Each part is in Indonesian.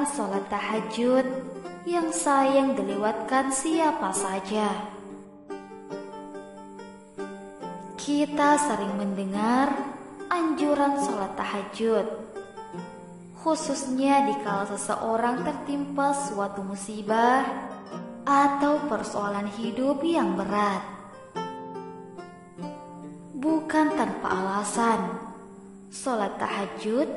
tentang sholat tahajud yang sayang dilewatkan siapa saja. Kita sering mendengar anjuran sholat tahajud, khususnya dikala seseorang tertimpa suatu musibah atau persoalan hidup yang berat. Bukan tanpa alasan, sholat tahajud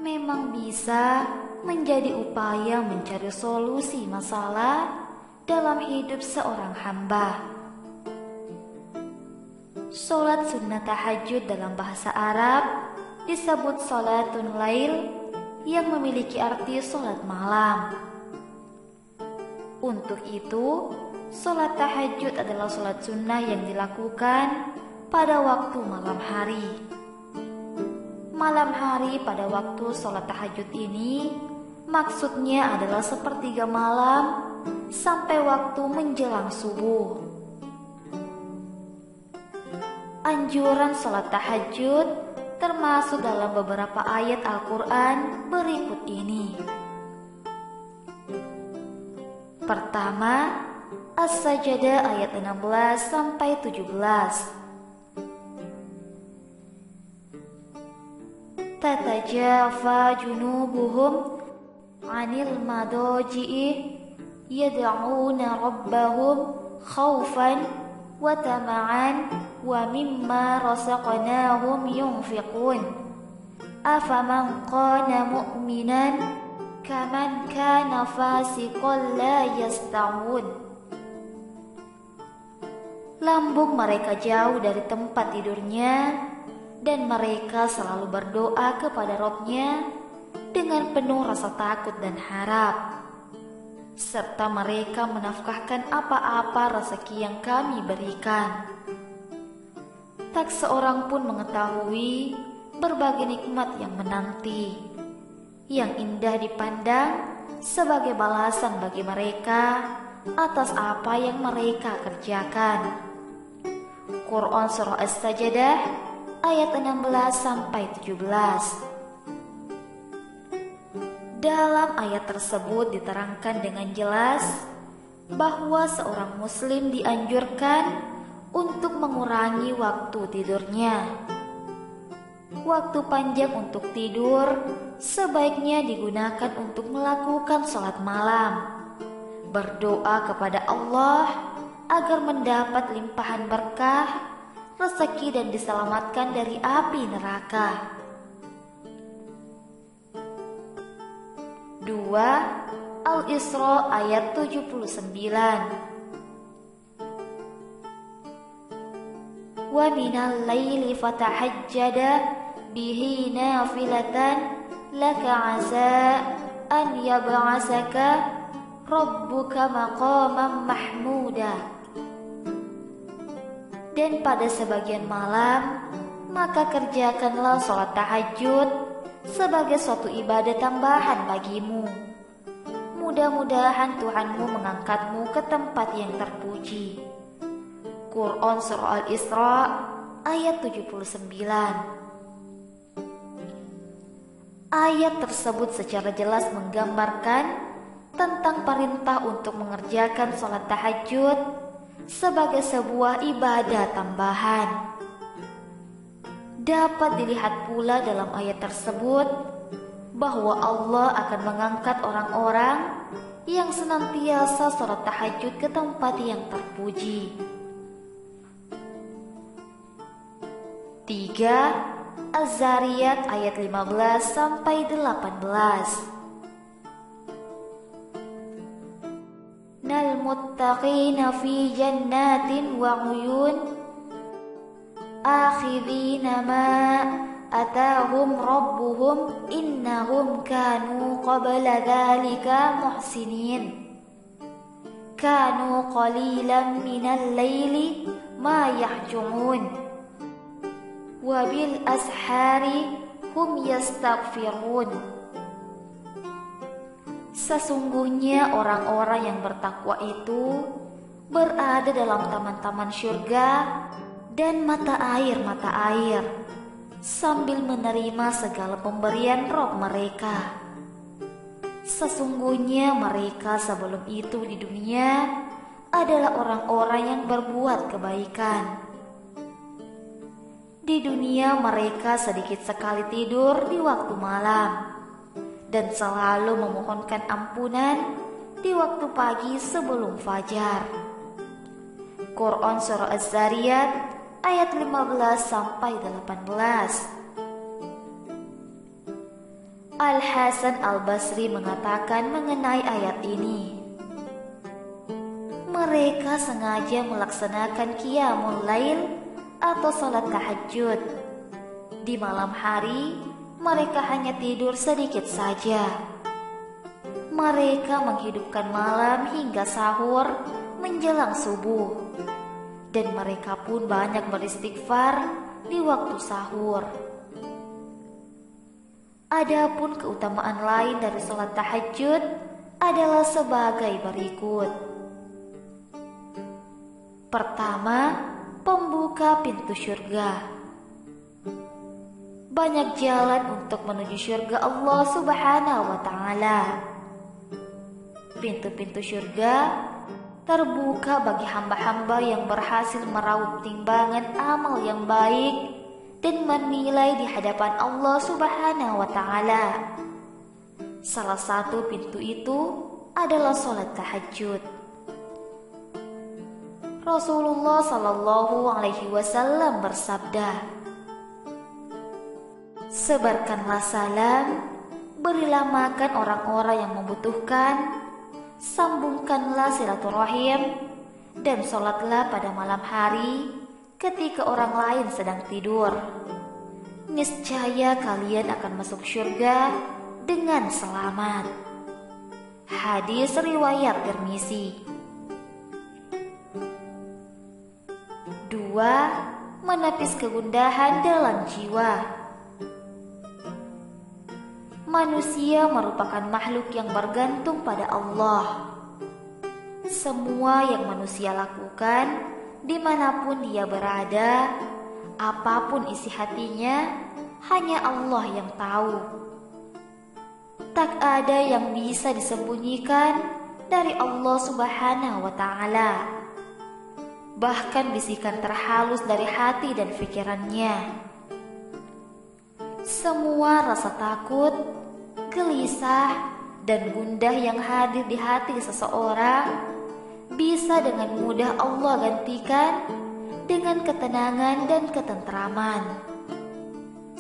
memang bisa menjadi upaya mencari solusi masalah dalam hidup seorang hamba. Sholat sunnah tahajud dalam bahasa Arab disebut sholatun lail, yang memiliki arti sholat malam. Untuk itu, sholat tahajud adalah sholat sunnah yang dilakukan pada waktu malam hari. Malam hari pada waktu sholat tahajud ini maksudnya adalah sepertiga malam sampai waktu menjelang subuh. Anjuran sholat tahajud termasuk dalam beberapa ayat Al-Quran berikut ini. Pertama, As-Sajdah ayat 16 sampai 17. Tatajafa junubuhum 'anil madaji'i yad'una rabbahum khaufan wa tama'an wa mimma razaqnahum yunfiqun afaman kana mu'minan kaman kana fasiqan la yasta'un. Lambung mereka jauh dari tempat tidurnya dan mereka selalu berdoa kepada Rabb-Nya dengan penuh rasa takut dan harap, serta mereka menafkahkan apa-apa rezeki yang kami berikan. Tak seorang pun mengetahui berbagai nikmat yang menanti, yang indah dipandang sebagai balasan bagi mereka atas apa yang mereka kerjakan. Quran Surah As-Sajdah ayat 16 sampai 17. Dalam ayat tersebut diterangkan dengan jelas bahwa seorang muslim dianjurkan untuk mengurangi waktu tidurnya. Waktu panjang untuk tidur sebaiknya digunakan untuk melakukan sholat malam, berdoa kepada Allah agar mendapat limpahan berkah, rezeki dan diselamatkan dari api neraka. 2. Al-Isra ayat 79. Wa minal laili fatahajjada bihi nafilatan laka asa an yab'asaka rabbuka maqaman mahmuda. Dan pada sebagian malam, maka kerjakanlah sholat tahajud sebagai suatu ibadah tambahan bagimu. Mudah-mudahan Tuhanmu mengangkatmu ke tempat yang terpuji. Quran Surah Al-Isra ayat 79. Ayat tersebut secara jelas menggambarkan tentang perintah untuk mengerjakan sholat tahajud sebagai sebuah ibadah tambahan. Dapat dilihat pula dalam ayat tersebut bahwa Allah akan mengangkat orang-orang yang senantiasa sholat tahajud ke tempat yang terpuji. 3. Az-Zariyat ayat 15 sampai 18. Nal muttaqina fi jannatin wa uyun akhidhina ma atahum rabbuhum innahum kanu qabla dhalika muhsinin kanu qalilan minal laili ma yahjumun wa bil ashari hum yastaghfirun. Sesungguhnya orang-orang yang bertakwa itu berada dalam taman-taman syurga dan mata air sambil menerima segala pemberian Rabb mereka. Sesungguhnya mereka sebelum itu di dunia adalah orang-orang yang berbuat kebaikan. Di dunia mereka sedikit sekali tidur di waktu malam dan selalu memohonkan ampunan di waktu pagi sebelum fajar. Quran Surah Az-Zariyat ayat 15-18. Al-Hasan Al-Basri mengatakan mengenai ayat ini, mereka sengaja melaksanakan qiyamul lail atau salat tahajud. Di malam hari mereka hanya tidur sedikit saja. Mereka menghidupkan malam hingga sahur menjelang subuh, dan mereka pun banyak beristighfar di waktu sahur. Adapun keutamaan lain dari salat tahajud adalah sebagai berikut. Pertama, pembuka pintu surga. Banyak jalan untuk menuju surga Allah Subhanahu wa Ta'ala. Pintu-pintu surga terbuka bagi hamba-hamba yang berhasil meraup timbangan amal yang baik dan menilai di hadapan Allah Subhanahu wa Ta'ala. Salah satu pintu itu adalah salat tahajud. Rasulullah Shallallahu Alaihi Wasallam bersabda, sebarkanlah salam, berilah makan orang-orang yang membutuhkan, sambungkanlah silaturahim, dan sholatlah pada malam hari ketika orang lain sedang tidur. Niscaya kalian akan masuk surga dengan selamat. Hadis riwayat Tirmizi. 2. Menepis kegundahan dalam jiwa. Manusia merupakan makhluk yang bergantung pada Allah. Semua yang manusia lakukan, dimanapun dia berada, apapun isi hatinya, hanya Allah yang tahu. Tak ada yang bisa disembunyikan dari Allah Subhanahu wa Ta'ala. Bahkan bisikan terhalus dari hati dan pikirannya. Semua rasa takut, gelisah, dan gundah yang hadir di hati seseorang bisa dengan mudah Allah gantikan dengan ketenangan dan ketentraman.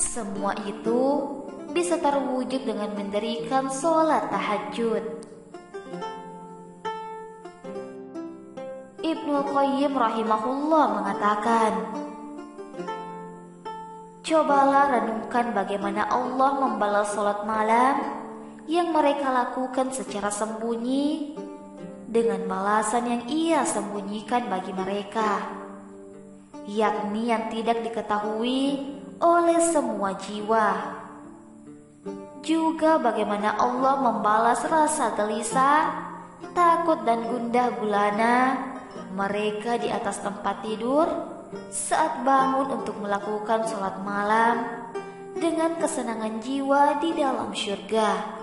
Semua itu bisa terwujud dengan mendirikan sholat tahajud. Ibnu Qayyim rahimahullah mengatakan, cobalah renungkan bagaimana Allah membalas sholat malam yang mereka lakukan secara sembunyi dengan balasan yang Ia sembunyikan bagi mereka, yakni yang tidak diketahui oleh semua jiwa. Juga bagaimana Allah membalas rasa gelisah, takut dan gundah gulana mereka di atas tempat tidur saat bangun untuk melakukan sholat malam dengan kesenangan jiwa di dalam surga.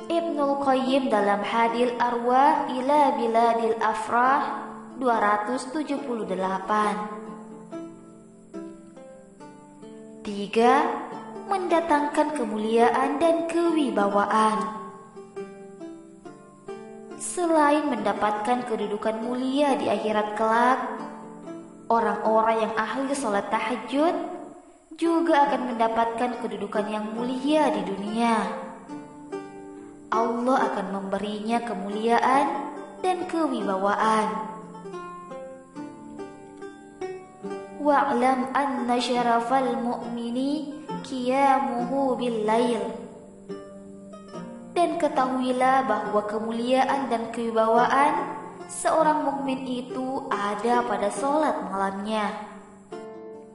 Ibnul Qayyim dalam Hadil Arwah ila Biladil Afrah 278. 3. Mendatangkan kemuliaan dan kewibawaan. Selain mendapatkan kedudukan mulia di akhirat kelak, orang-orang yang ahli sholat tahajud juga akan mendapatkan kedudukan yang mulia di dunia. Allah akan memberinya kemuliaan dan kewibawaan. Wa'lam anna syarafal mu'mini qiyamuhu bil-lail. Dan ketahuilah bahwa kemuliaan dan kewibawaan seorang mukmin itu ada pada sholat malamnya.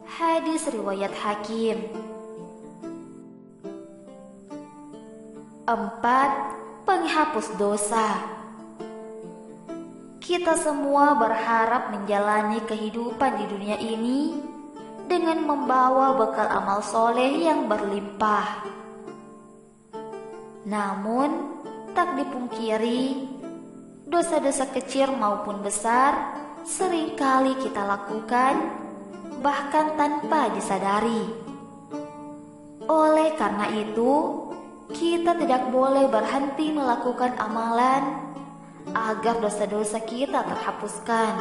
Hadis riwayat Hakim. 4. Penghapus dosa. Kita semua berharap menjalani kehidupan di dunia ini dengan membawa bekal amal soleh yang berlimpah. Namun, tak dipungkiri, dosa-dosa kecil maupun besar seringkali kita lakukan, bahkan tanpa disadari. Oleh karena itu, kita tidak boleh berhenti melakukan amalan agar dosa-dosa kita terhapuskan.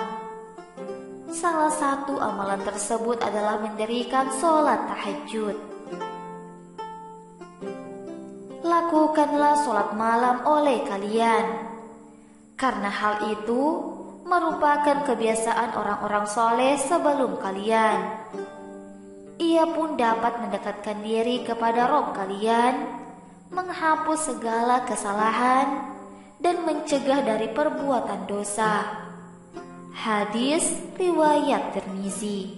Salah satu amalan tersebut adalah mendirikan sholat tahajud. Lakukanlah sholat malam oleh kalian, karena hal itu merupakan kebiasaan orang-orang soleh sebelum kalian. Ia pun dapat mendekatkan diri kepada Rob kalian, menghapus segala kesalahan, dan mencegah dari perbuatan dosa. Hadis riwayat Tirmizi.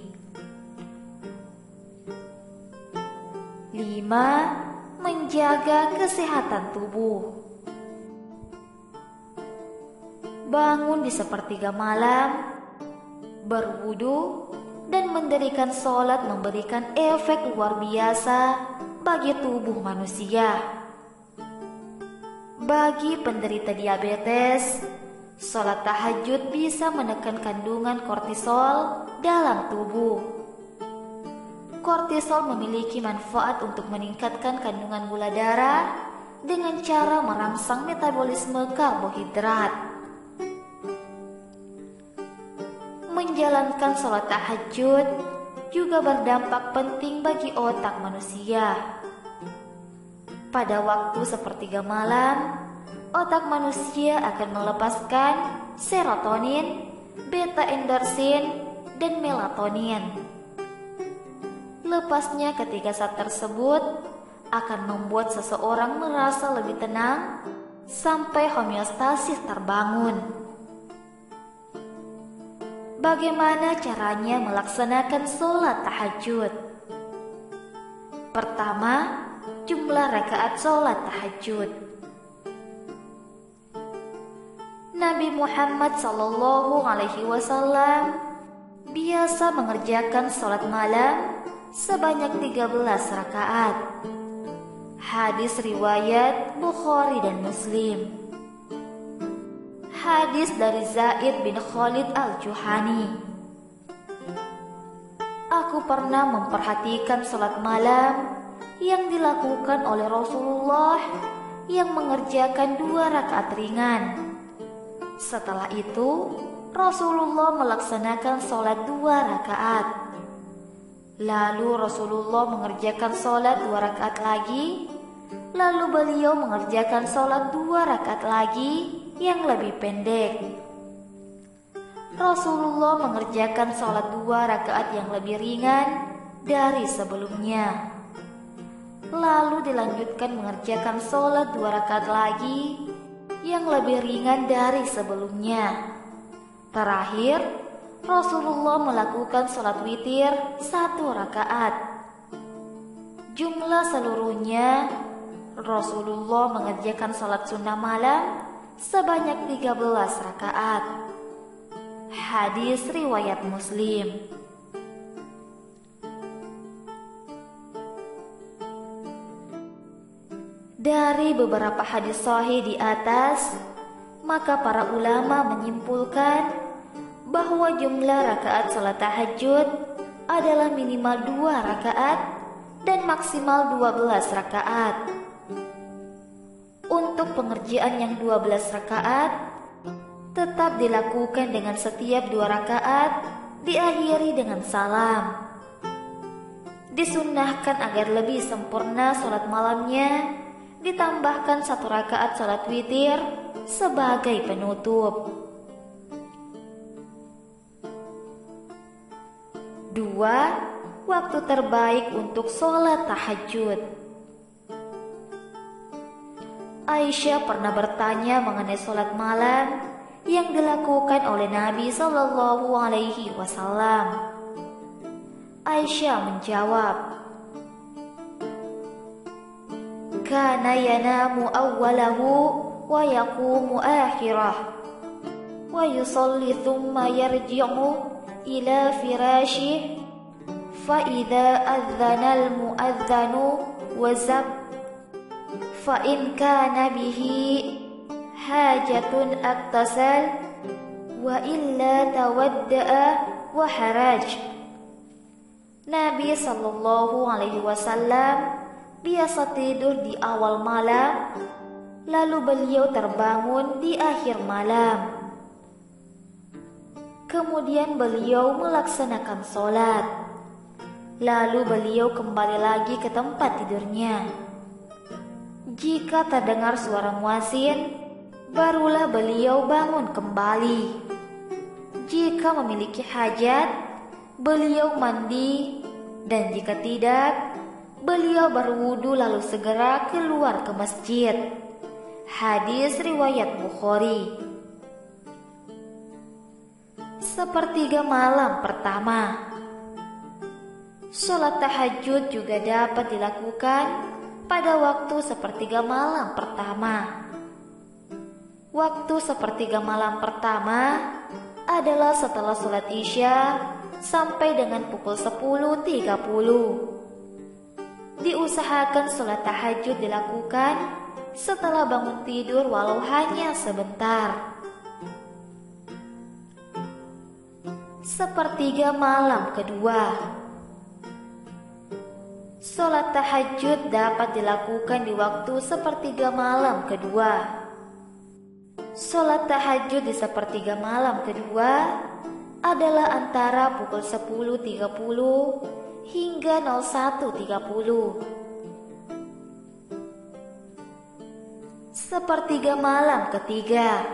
5. Menjaga kesehatan tubuh. Bangun di sepertiga malam, berwudu, dan mendirikan sholat memberikan efek luar biasa bagi tubuh manusia. Bagi penderita diabetes, sholat tahajud bisa menekan kandungan kortisol dalam tubuh. Kortisol memiliki manfaat untuk meningkatkan kandungan gula darah dengan cara merangsang metabolisme karbohidrat. Menjalankan sholat tahajud juga berdampak penting bagi otak manusia. Pada waktu sepertiga malam, otak manusia akan melepaskan serotonin, beta endorfin, dan melatonin. Lepasnya ketiga zat tersebut akan membuat seseorang merasa lebih tenang sampai homeostasis terbangun. Bagaimana caranya melaksanakan sholat tahajud? Pertama, jumlah rakaat sholat tahajud. Nabi Muhammad SAW biasa mengerjakan sholat malam sebanyak 13 rakaat. Hadis riwayat Bukhari dan Muslim. Hadis dari Zaid bin Khalid al-Juhani. Aku pernah memperhatikan sholat malam yang dilakukan oleh Rasulullah yang mengerjakan 2 rakaat ringan. Setelah itu, Rasulullah melaksanakan sholat 2 rakaat. Lalu Rasulullah mengerjakan sholat 2 rakaat lagi. Lalu beliau mengerjakan sholat 2 rakaat lagi yang lebih pendek. Rasulullah mengerjakan sholat 2 rakaat yang lebih ringan dari sebelumnya. Lalu dilanjutkan mengerjakan sholat 2 rakaat lagi yang lebih ringan dari sebelumnya. Terakhir, Rasulullah melakukan sholat witir 1 rakaat. Jumlah seluruhnya, Rasulullah mengerjakan sholat sunnah malam sebanyak 13 rakaat. Hadis riwayat Muslim. Dari beberapa hadis sahih di atas, maka para ulama menyimpulkan bahwa jumlah rakaat sholat tahajud adalah minimal 2 rakaat dan maksimal 12 rakaat. Untuk pengerjaan yang 12 rakaat tetap dilakukan dengan setiap 2 rakaat diakhiri dengan salam. Disunnahkan agar lebih sempurna sholat malamnya, ditambahkan 1 rakaat sholat witir sebagai penutup. 2. Waktu terbaik untuk sholat tahajud. Aisyah pernah bertanya mengenai sholat malam yang dilakukan oleh Nabi SAW. Aisyah menjawab, Kana yanamu awwalahu wa yaqumu akhirah wa yusalli thumma yarji'u ila firashih fa idza adzana al-mu'adzanu wa zab fa in kana bihi hajatun aktasal wa illa tawadda'a wa haraj. Nabi Shallallahu Alaihi Wasallam biasa tidur di awal malam, lalu beliau terbangun di akhir malam. Kemudian beliau melaksanakan sholat, lalu beliau kembali lagi ke tempat tidurnya. Jika terdengar suara muadzin, barulah beliau bangun kembali. Jika memiliki hajat, beliau mandi, dan jika tidak, beliau berwudu lalu segera keluar ke masjid. Hadis riwayat Bukhari. Sepertiga malam pertama. Sholat tahajud juga dapat dilakukan pada waktu sepertiga malam pertama. Waktu sepertiga malam pertama adalah setelah sholat Isya sampai dengan pukul 10.30. Diusahakan sholat tahajud dilakukan setelah bangun tidur walau hanya sebentar. Sepertiga malam kedua. Sholat tahajud dapat dilakukan di waktu sepertiga malam kedua. Sholat tahajud di sepertiga malam kedua adalah antara pukul 10.30 hingga 01.30. Sepertiga malam ketiga.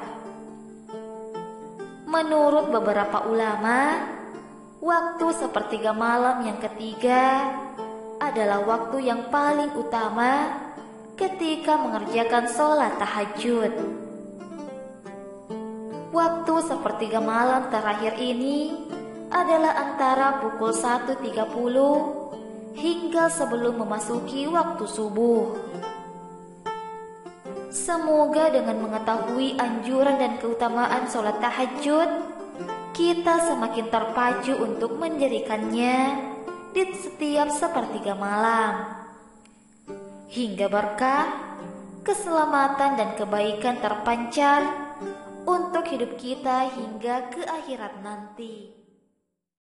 Menurut beberapa ulama, waktu sepertiga malam yang ketiga adalah waktu yang paling utama ketika mengerjakan sholat tahajud. Waktu sepertiga malam terakhir ini adalah antara pukul 1.30 hingga sebelum memasuki waktu subuh. Semoga dengan mengetahui anjuran dan keutamaan sholat tahajud, kita semakin terpacu untuk mendirikannya di setiap sepertiga malam. Hingga berkah, keselamatan dan kebaikan terpancar untuk hidup kita hingga ke akhirat nanti.